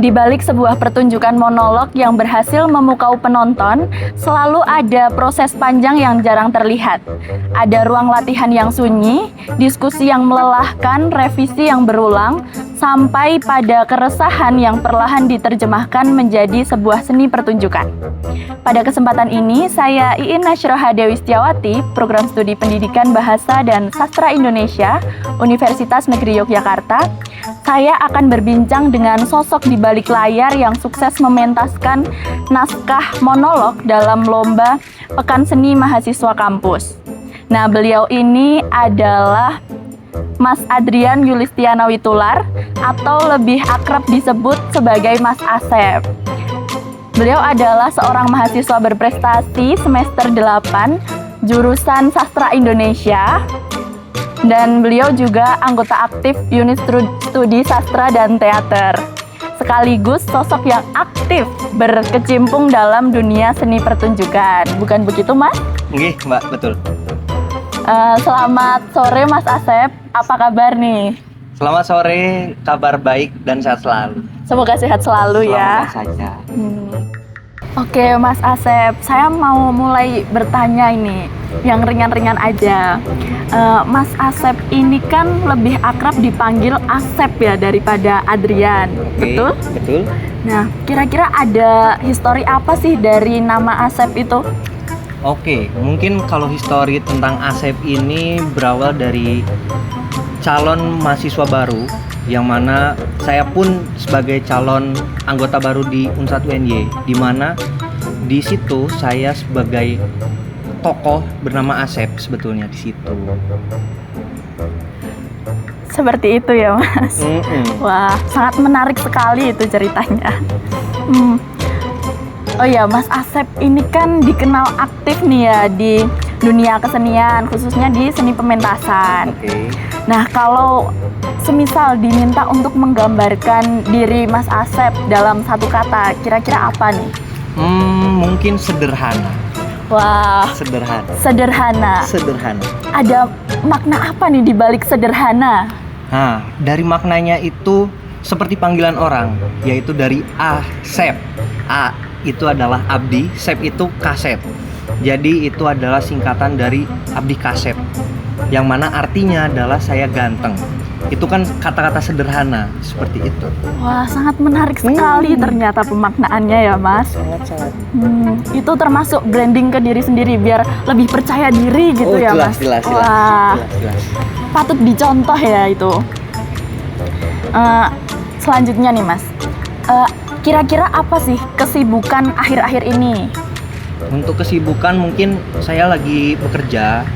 Di balik sebuah pertunjukan monolog yang berhasil memukau penonton, selalu ada proses panjang yang jarang terlihat. Ada ruang latihan yang sunyi, diskusi yang melelahkan, revisi yang berulang, sampai pada keresahan yang perlahan diterjemahkan menjadi sebuah seni pertunjukan. Pada kesempatan ini, saya Iin Nasroha Dewi Setiawati, Program Studi Pendidikan Bahasa dan Sastra Indonesia, Universitas Negeri Yogyakarta. Saya akan berbincang dengan sosok di balik layar yang sukses mementaskan naskah monolog dalam lomba Pekan Seni Mahasiswa Kampus. Nah, beliau ini adalah Mas Adrian Yulistiana Witular atau lebih akrab disebut sebagai Mas Asep. Beliau adalah seorang mahasiswa berprestasi semester 8 jurusan Sastra Indonesia. Dan beliau juga anggota aktif unit studi sastra dan teater. Sekaligus sosok yang aktif berkecimpung dalam dunia seni pertunjukan. Bukan begitu, Mas? Nggih, Mbak, betul. Selamat sore, Mas Asep. Apa kabar nih? Selamat sore, kabar baik dan sehat selalu. Semoga sehat selalu ya. Selamat saja. Oke, Mas Asep. Saya mau mulai bertanya ini, yang ringan-ringan aja. Mas Asep ini kan lebih akrab dipanggil Asep ya daripada Adrian, Oke, betul? Betul. Nah, kira-kira ada histori apa sih dari nama Asep itu? Oke, mungkin kalau histori tentang Asep ini berawal dari calon mahasiswa baru, yang mana saya pun sebagai calon anggota baru di Unsat UNY, di mana di situ saya sebagai tokoh bernama Asep sebetulnya di situ. Seperti itu ya, Mas. Wah, sangat menarik sekali itu ceritanya. Oh ya, Mas Asep ini kan dikenal aktif nih ya di dunia kesenian, khususnya di seni pementasan. Oke. Nah, kalau semisal diminta untuk menggambarkan diri Mas Asep dalam satu kata, kira-kira apa nih? Mungkin sederhana. Wah, Sederhana. sederhana. Ada makna apa nih di balik sederhana? Nah, dari maknanya itu seperti panggilan orang, yaitu dari Asep. A itu adalah abdi, Sep itu kaset. Jadi itu adalah singkatan dari abdi kaset, yang mana artinya adalah saya ganteng. Itu kan kata-kata sederhana seperti itu. Wah, sangat menarik sekali ternyata pemaknaannya ya, Mas. Sangat. Itu termasuk branding ke diri sendiri biar lebih percaya diri gitu ya, Mas. Jelas. Wah, patut dicontoh ya itu. Selanjutnya nih, Mas. Kira-kira apa sih kesibukan akhir-akhir ini? Untuk kesibukan mungkin saya lagi bekerja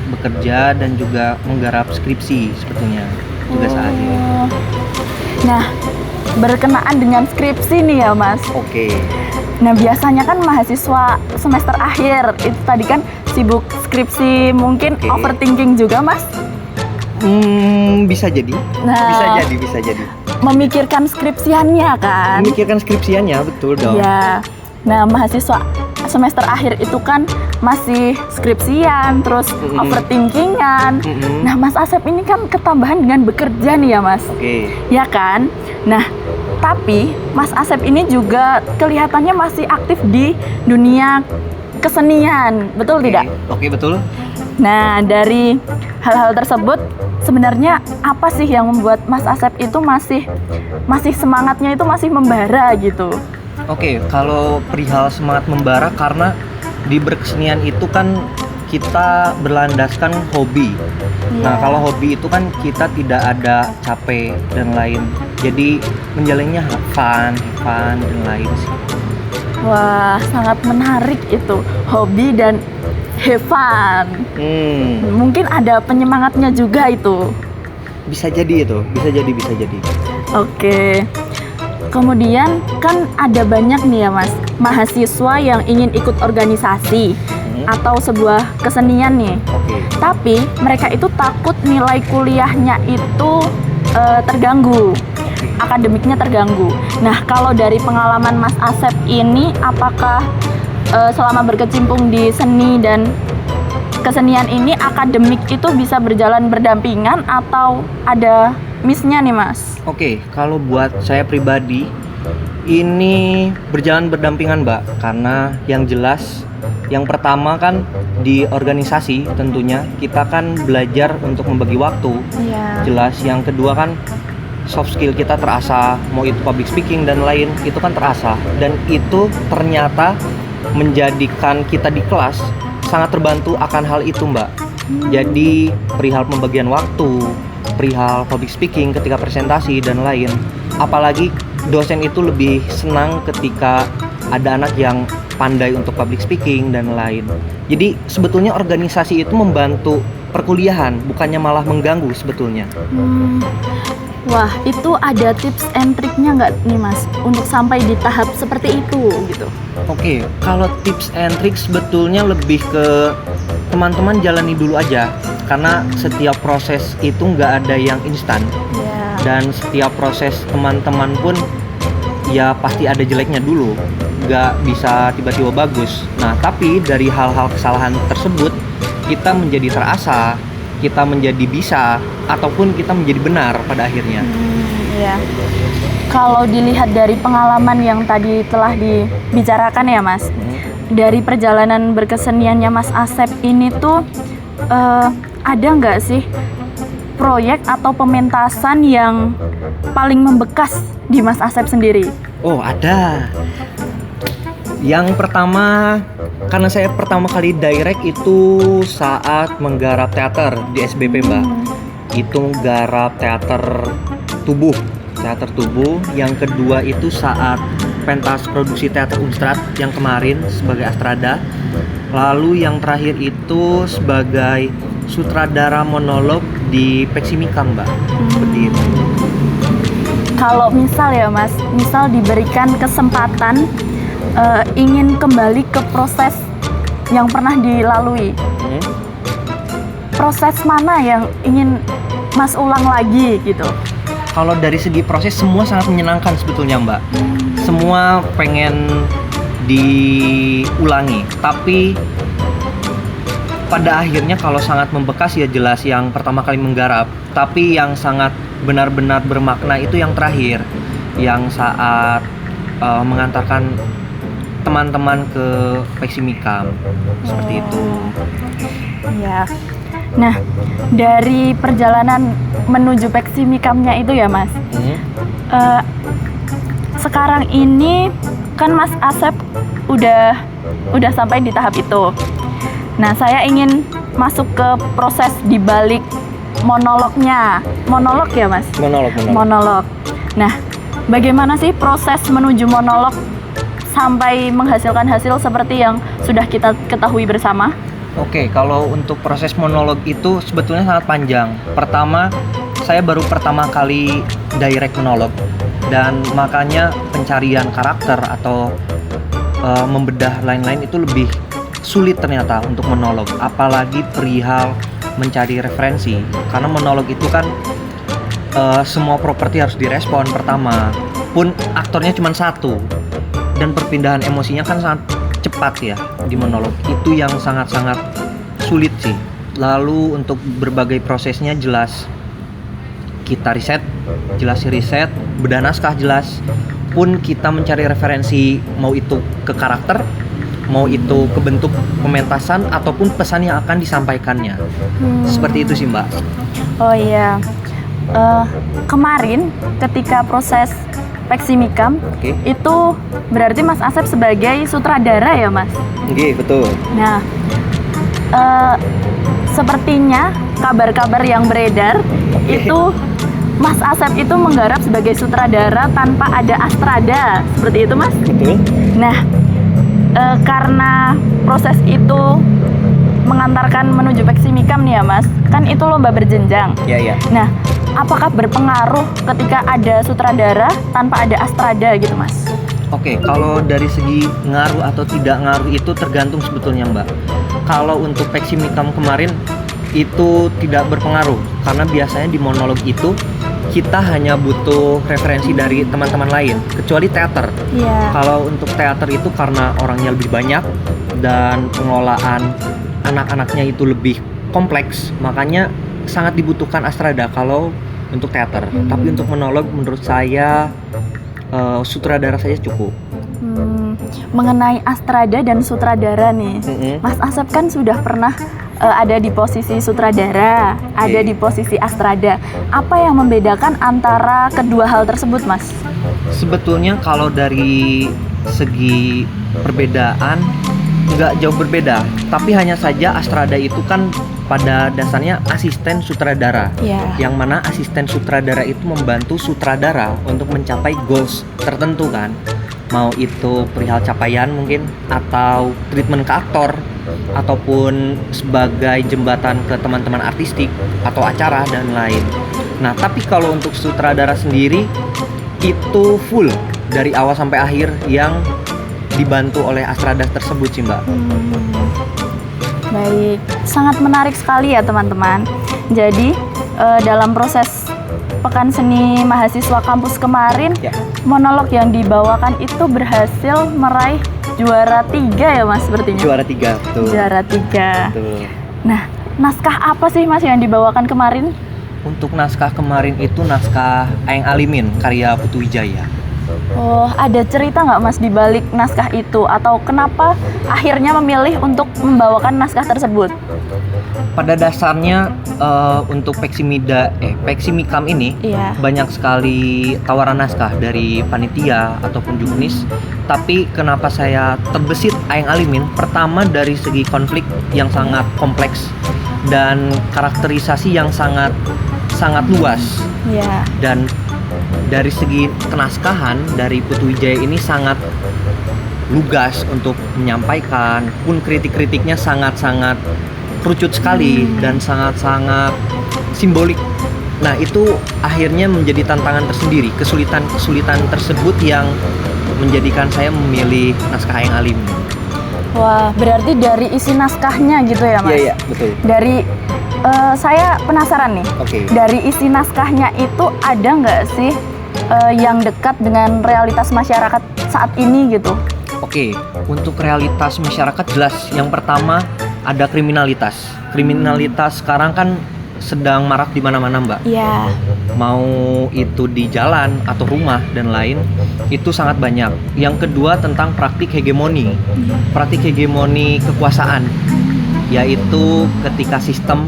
dan juga menggarap skripsi sebetulnya tugas akhir. Nah, berkenaan dengan skripsi nih ya, Mas. Oke. Nah, biasanya kan mahasiswa semester akhir itu tadi kan sibuk skripsi, mungkin overthinking juga, Mas? Bisa jadi. Nah, Bisa jadi. Memikirkan skripsiannya kan? Memikirkan skripsiannya, betul dong. Iya. Nah, mahasiswa semester akhir itu kan masih skripsian, terus overthinkingan. Nah, Mas Asep ini kan ketambahan dengan bekerja nih ya, Mas. Oke. Ya kan? Nah, tapi Mas Asep ini juga kelihatannya masih aktif di dunia kesenian, betul tidak? Oke, betul. Nah, dari hal-hal tersebut sebenarnya apa sih yang membuat Mas Asep itu masih semangatnya itu masih membara gitu? Oke, kalau perihal semangat membara karena di berkesenian itu kan kita berlandaskan hobi. Nah, kalau hobi itu kan kita tidak ada capek dan lain. Jadi menjalannya fun dan lain sih. Wah, sangat menarik itu, hobi dan have fun. Mungkin ada penyemangatnya juga itu. Bisa jadi itu, bisa jadi. Oke. Kemudian kan ada banyak nih ya, Mas, mahasiswa yang ingin ikut organisasi atau sebuah kesenian nih. Tapi mereka itu takut nilai kuliahnya itu terganggu, akademiknya terganggu. Nah, kalau dari pengalaman Mas Asep ini, apakah selama berkecimpung di seni dan kesenian ini akademik itu bisa berjalan berdampingan atau ada miss-nya nih, Mas? Oke, kalau buat saya pribadi Ini berjalan berdampingan, Mbak, karena yang jelas yang pertama kan di organisasi tentunya kita kan belajar untuk membagi waktu. Iya. Jelas yang kedua kan soft skill kita terasa, mau itu public speaking dan lain itu kan terasa, dan itu ternyata menjadikan kita di kelas sangat terbantu akan hal itu, Mbak. Jadi perihal pembagian waktu, perihal public speaking ketika presentasi dan lain, apalagi dosen itu lebih senang ketika ada anak yang pandai untuk public speaking dan lain. Jadi sebetulnya organisasi itu membantu perkuliahan, bukannya malah mengganggu sebetulnya. Wah, itu ada tips and triknya nggak nih Mas untuk sampai di tahap seperti itu gitu? Oke, kalau tips and tricks sebetulnya lebih ke teman-teman jalani dulu aja, karena setiap proses itu nggak ada yang instan. Ya. Dan setiap proses teman-teman pun ya pasti ada jeleknya dulu, nggak bisa tiba-tiba bagus. Nah, tapi dari hal-hal kesalahan tersebut kita menjadi terasa, kita menjadi bisa, ataupun kita menjadi benar pada akhirnya. Iya. Kalau dilihat dari pengalaman yang tadi telah dibicarakan ya Mas, dari perjalanan berkeseniannya Mas Asep ini tuh ada nggak sih proyek atau pementasan yang paling membekas di Mas Asep sendiri? Oh, ada. Yang pertama, karena saya pertama kali direct itu saat menggarap teater di SBP, Mbak. Itu garap teater tubuh. Yang kedua itu saat pentas produksi teater Unstrad yang kemarin sebagai Astrada. Lalu yang terakhir itu sebagai sutradara monolog di Peksimikam, Mbak. Seperti itu. Kalau misal ya Mas, misal diberikan kesempatan ingin kembali ke proses yang pernah dilalui, proses mana yang ingin Mas ulang lagi gitu? Kalau dari segi proses semua sangat menyenangkan sebetulnya, Mbak. Semua pengen diulangi, tapi pada akhirnya kalau sangat membekas ya jelas yang pertama kali menggarap, tapi yang sangat benar-benar bermakna itu yang terakhir, yang saat mengantarkan teman-teman ke Peksimikam, seperti itu. Ya. Nah, dari perjalanan menuju Peksimikamnya itu ya Mas, sekarang ini kan Mas Asep udah sampai di tahap itu. Nah, saya ingin masuk ke proses di balik monolognya. Monolog ya Mas? Monolog. Nah, bagaimana sih proses menuju monolog sampai menghasilkan hasil seperti yang sudah kita ketahui bersama? Oke, kalau untuk proses monolog itu sebetulnya sangat panjang. Pertama, saya baru pertama kali direct monolog, dan makanya pencarian karakter atau membedah lain-lain itu lebih sulit ternyata untuk monolog. Apalagi perihal mencari referensi, karena monolog itu kan semua properti harus direspon pertama. Pun aktornya cuma satu, dan perpindahan emosinya kan sangat cepat ya di monolog. Itu yang sangat-sangat sulit sih. Lalu untuk berbagai prosesnya jelas kita riset, bedah naskah jelas. Pun kita mencari referensi, mau itu ke karakter, mau itu ke bentuk pementasan ataupun pesan yang akan disampaikannya. Seperti itu sih, Mbak. Oh iya. Kemarin ketika proses Peksimikam, itu berarti Mas Asep sebagai sutradara ya Mas? Oke, betul. Nah, sepertinya kabar-kabar yang beredar itu Mas Asep itu menggarap sebagai sutradara tanpa ada Astrada, seperti itu Mas? Betul. Nah, karena proses itu mengantarkan menuju Peksimikam nih ya Mas, kan itu lomba berjenjang. Iya. Nah, apakah berpengaruh ketika ada sutradara tanpa ada Astrada gitu Mas? Oke, kalau dari segi ngaruh atau tidak ngaruh itu tergantung sebetulnya, Mbak. Kalau untuk Peksimikam kemarin itu tidak berpengaruh, karena biasanya di monolog itu kita hanya butuh referensi dari teman-teman lain, kecuali teater. Iya. Kalau untuk teater itu karena orangnya lebih banyak dan pengelolaan anak-anaknya itu lebih kompleks, makanya sangat dibutuhkan Astrada kalau untuk teater. Tapi untuk monolog menurut saya Sutradara saja cukup. Mengenai Astrada dan sutradara nih, Mas Asep kan sudah pernah ada di posisi sutradara, ada di posisi Astrada. Apa yang membedakan antara kedua hal tersebut, Mas? Sebetulnya kalau dari segi perbedaan nggak jauh berbeda, tapi hanya saja Astrada itu kan pada dasarnya asisten sutradara, yang mana asisten sutradara itu membantu sutradara untuk mencapai goals tertentu kan, mau itu perihal capaian mungkin, atau treatment ke aktor, ataupun sebagai jembatan ke teman-teman artistik atau acara dan lain. Nah, tapi kalau untuk sutradara sendiri itu full dari awal sampai akhir yang dibantu oleh Astrada tersebut sih, Mbak. Baik, sangat menarik sekali ya teman-teman. Jadi dalam proses Pekan Seni Mahasiswa Kampus kemarin, monolog yang dibawakan itu berhasil meraih juara 3 ya Mas, sepertinya. Juara 3, betul. Juara 3. Betul. Nah, naskah apa sih Mas yang dibawakan kemarin? Untuk naskah kemarin itu naskah Aeng Alimin, karya Putu Wijaya. Oh, ada cerita nggak Mas di balik naskah itu? Atau kenapa akhirnya memilih untuk membawakan naskah tersebut? Pada dasarnya untuk Peksimikam ini banyak sekali tawaran naskah dari panitia ataupun jurnis. Tapi kenapa saya terbesit Aeng Alimin? Pertama dari segi konflik yang sangat kompleks dan karakterisasi yang sangat luas. Dan dari segi kenaskahan dari Putu Wijaya ini sangat lugas untuk menyampaikan, pun kritik-kritiknya sangat kerucut sekali dan sangat simbolik. Nah, itu akhirnya menjadi tantangan tersendiri, kesulitan tersebut yang menjadikan saya memilih naskah Aeng Alimin. Wah, berarti dari isi naskahnya gitu ya Mas? Iya, betul. Dari saya penasaran nih, dari isi naskahnya itu ada nggak sih yang dekat dengan realitas masyarakat saat ini gitu? Oke, untuk realitas masyarakat jelas. Yang pertama ada kriminalitas. Kriminalitas sekarang kan sedang marak di mana-mana, Mbak. Iya. Mau itu di jalan atau rumah dan lain, itu sangat banyak. Yang kedua tentang praktik hegemoni. Praktik hegemoni kekuasaan, yaitu ketika sistem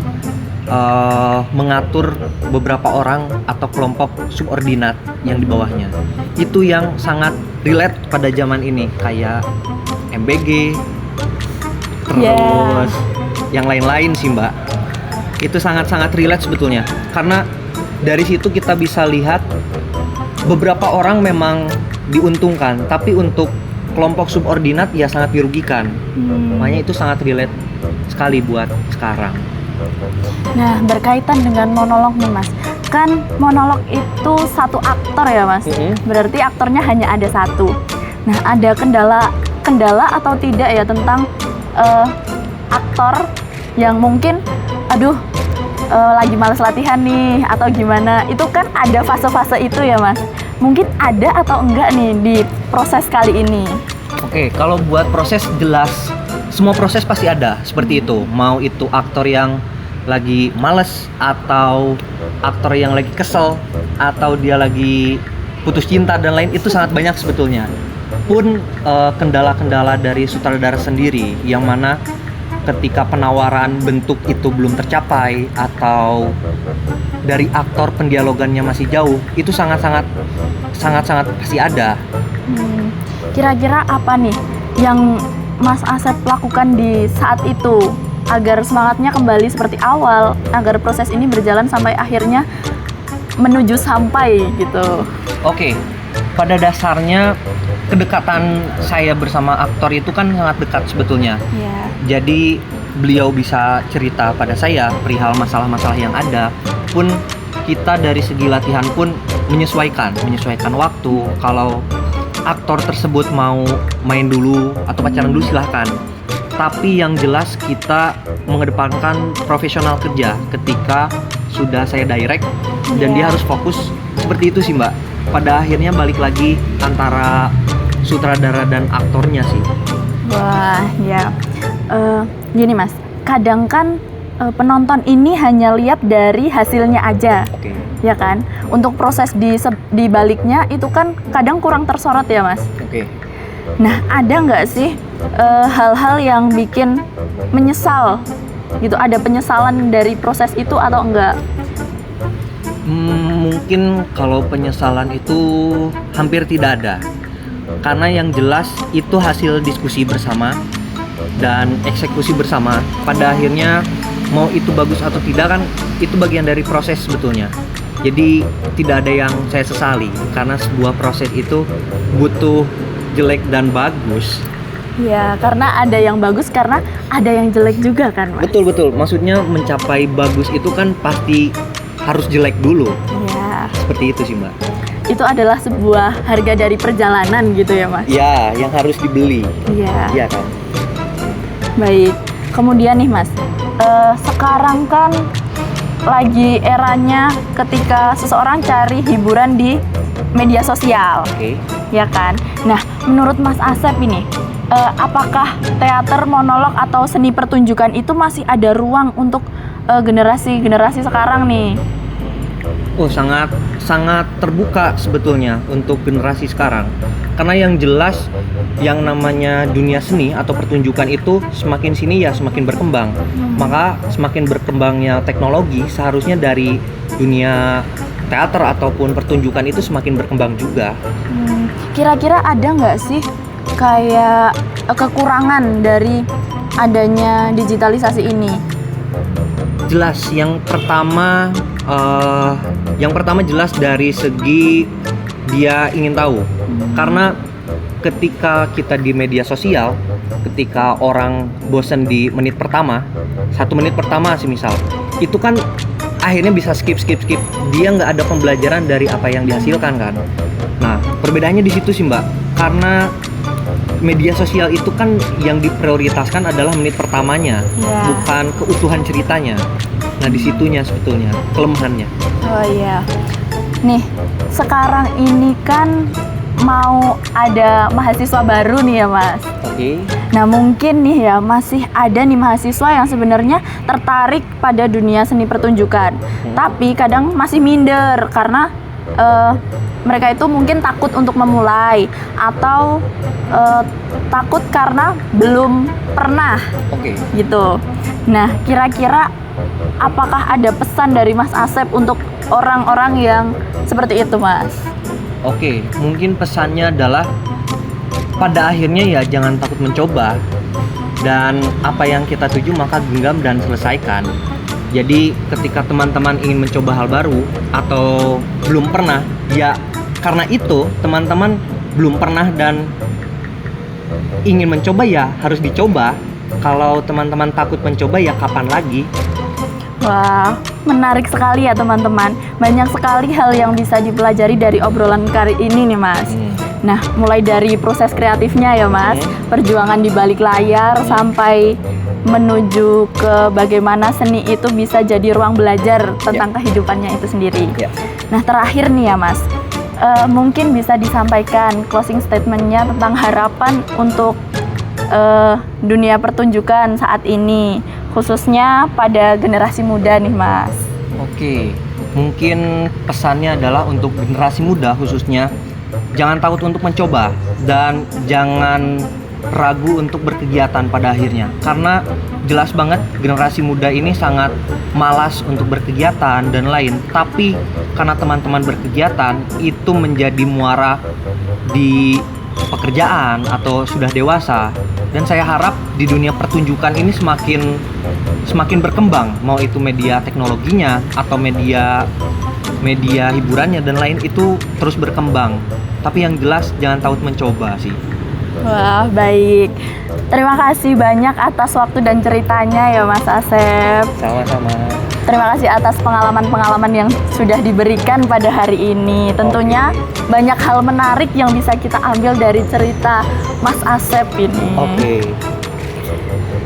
mengatur beberapa orang atau kelompok subordinat yang di bawahnya. Itu yang sangat relate pada zaman ini, kayak MBG, terus yang lain-lain sih Mbak. Itu sangat relate sebetulnya, karena dari situ kita bisa lihat beberapa orang memang diuntungkan, tapi untuk kelompok subordinat ya sangat dirugikan. Makanya itu sangat relate sekali buat sekarang. Nah, berkaitan dengan monolog nih Mas, kan monolog itu satu aktor ya Mas, berarti aktornya hanya ada satu. Nah, ada kendala atau tidak ya tentang aktor yang mungkin lagi males latihan nih atau gimana, itu kan ada fase-fase itu ya Mas, mungkin ada atau enggak nih di proses kali ini? Oke, kalau buat proses jelas, semua proses pasti ada seperti itu. Mau itu aktor yang lagi males, atau aktor yang lagi kesel, atau dia lagi putus cinta dan lain, itu sangat banyak sebetulnya. Pun kendala-kendala dari sutradara sendiri, yang mana ketika penawaran bentuk itu belum tercapai, atau dari aktor pendialogannya masih jauh, itu sangat pasti ada. Kira-kira apa nih yang Mas Asep lakukan di saat itu agar semangatnya kembali seperti awal, agar proses ini berjalan sampai akhirnya menuju sampai gitu? Oke, pada dasarnya kedekatan saya bersama aktor itu kan sangat dekat sebetulnya. Jadi beliau bisa cerita pada saya perihal masalah-masalah yang ada, pun kita dari segi latihan pun menyesuaikan waktu. Kalau aktor tersebut mau main dulu atau pacaran dulu silahkan, tapi yang jelas kita mengedepankan profesional kerja ketika sudah saya direct, dan dia harus fokus. Seperti itu sih Mbak. Pada akhirnya balik lagi antara sutradara dan aktornya sih. Wah ya, gini Mas, kadang kan penonton ini hanya lihat dari hasilnya aja, Oke. ya kan? Untuk proses di baliknya itu kan kadang kurang tersorot ya, Mas. Oke. Nah, ada nggak sih hal-hal yang bikin menyesal gitu? Ada penyesalan dari proses itu atau enggak? Mungkin kalau penyesalan itu hampir tidak ada. Karena yang jelas itu hasil diskusi bersama dan eksekusi bersama. Pada akhirnya mau itu bagus atau tidak kan itu bagian dari proses sebetulnya. Jadi tidak ada yang saya sesali karena sebuah proses itu butuh jelek dan bagus. Ya, karena ada yang bagus, karena ada yang jelek juga kan, Mas? Betul. Maksudnya mencapai bagus itu kan pasti harus jelek dulu. Ya, Seperti itu sih, Mbak. itu adalah sebuah harga dari perjalanan gitu ya, Mas? Ya, yang harus dibeli. Iya. Iya kan? Baik. Kemudian nih, Mas, sekarang kan lagi eranya ketika seseorang cari hiburan di media sosial, Oke. ya kan? Nah, menurut Mas Asep ini, apakah teater monolog atau seni pertunjukan itu masih ada ruang untuk generasi-generasi sekarang nih? Oh, sangat terbuka sebetulnya untuk generasi sekarang. Karena yang jelas yang namanya dunia seni atau pertunjukan itu semakin sini ya semakin berkembang. Maka semakin berkembangnya teknologi seharusnya dari dunia teater ataupun pertunjukan itu semakin berkembang juga. Kira-kira ada nggak sih kayak kekurangan dari adanya digitalisasi ini? Jelas yang pertama jelas dari segi dia ingin tahu. Karena ketika kita di media sosial, ketika orang bosen di menit pertama, 1 menit pertama sih misal, itu kan akhirnya bisa skip. Dia nggak ada pembelajaran dari apa yang dihasilkan kan. Nah, perbedaannya di situ sih, Mbak. Karena media sosial itu kan yang diprioritaskan adalah menit pertamanya, Ya. bukan keutuhan ceritanya. Nah, di situnya sebetulnya kelemahannya. Oh iya. Nih, sekarang ini kan mau ada mahasiswa baru nih ya, Mas. Oke. Nah, mungkin nih ya masih ada nih mahasiswa yang sebenarnya tertarik pada dunia seni pertunjukan. Tapi kadang masih minder karena mereka itu mungkin takut untuk memulai atau takut karena belum pernah Oke. gitu. Nah, kira-kira apakah ada pesan dari Mas Asep untuk orang-orang yang seperti itu, Mas? Oke, mungkin pesannya adalah pada akhirnya ya jangan takut mencoba, dan apa yang kita tuju maka genggam dan selesaikan. Jadi ketika teman-teman ingin mencoba hal baru atau belum pernah, ya karena itu teman-teman belum pernah dan ingin mencoba ya harus dicoba. Kalau teman-teman takut mencoba ya kapan lagi? Wah, menarik sekali ya teman-teman. Banyak sekali hal yang bisa dipelajari dari obrolan kali ini nih, Mas. Nah, mulai dari proses kreatifnya ya, Mas, perjuangan di balik layar sampai menuju ke bagaimana seni itu bisa jadi ruang belajar tentang kehidupannya itu sendiri. Nah, terakhir nih ya, Mas, mungkin bisa disampaikan closing statement-nya tentang harapan untuk dunia pertunjukan saat ini, khususnya pada generasi muda nih, Mas. Oke, mungkin pesannya adalah untuk generasi muda khususnya, jangan takut untuk mencoba dan jangan ragu untuk berkegiatan pada akhirnya. Karena jelas banget generasi muda ini sangat malas untuk berkegiatan dan lain. Tapi karena teman-teman berkegiatan itu menjadi muara di pekerjaan atau sudah dewasa. Dan saya harap di dunia pertunjukan ini semakin berkembang, mau itu media teknologinya atau media hiburannya dan lain itu terus berkembang. Tapi yang jelas jangan takut mencoba sih. Wah, baik. Terima kasih banyak atas waktu dan ceritanya ya, Mas Asep. Sama-sama. Terima kasih atas pengalaman-pengalaman yang sudah diberikan pada hari ini. Tentunya banyak hal menarik yang bisa kita ambil dari cerita Mas Asep ini. Oke.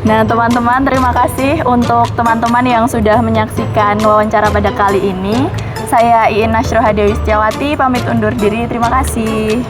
Nah, teman-teman, terima kasih untuk teman-teman yang sudah menyaksikan wawancara pada kali ini. Saya Iin Nasroha Dewi Setiawati, pamit undur diri. Terima kasih.